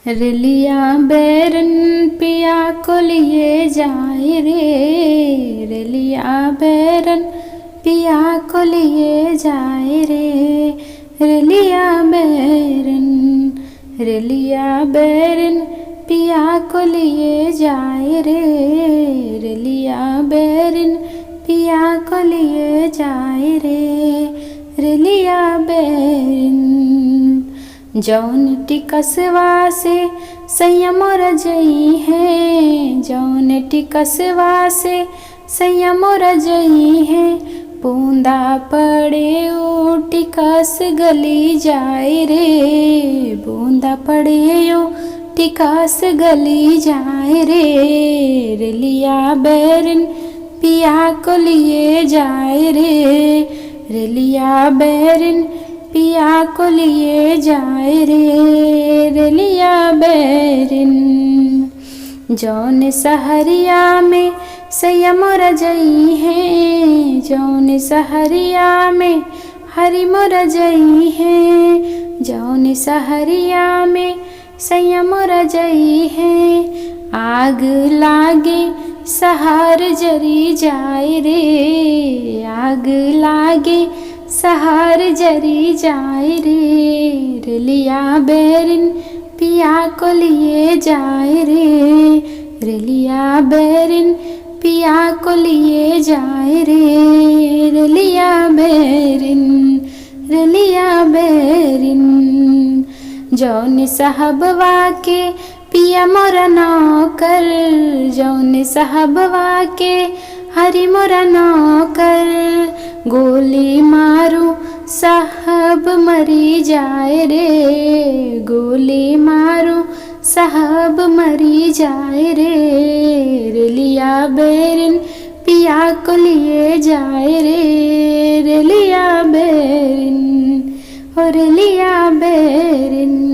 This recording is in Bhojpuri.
रेलिया बैरन पिया को लिए जाए रे, रेलिया बैरन पिया को लिए जाए रे, रेलिया बैरन, रेलिया बैरन पिया को लिए जाए रे, रेलिया बैरन पिया को लिए जाए रे, रेलिया बैरन। जौन टिकसवा से संयम रजई है, जौन टिकसवा से संयम रजई है, बूंदा पड़े ओ टिकस गली जाए रे, बूंदा पड़े ओ टिकस गली जाए रे, रेलिया बैरन पिया को लिए जाए रे, रेलिया बैरन पिया को लिए जाए रे, रेलिया बैरन। जौन सहरिया में संयम रजई है, जौन सहरिया में हरिम रजई है, जौन सहरिया में संयम रजई है, आग लागे सहार जरी जाए रे, आग लागे सहार जरी जाए रे, रेलिया बैरन पिया को लिए जाए रे, रेलिया बैरन पिया को लिए जाए रे, रेलिया बैरन, रेलिया बैरन। जौन साहबवा के पिया मोरा नौकर, जौन साहबवा के हरि मोरा नौकर, गोली मारू साहब मरी जाए रे, गोली मारू साहब मरी जाए रे, रेलिया बैरन पिया को लिए जाए रे, रेलिया बैरन, ओ रेलिया बैरन।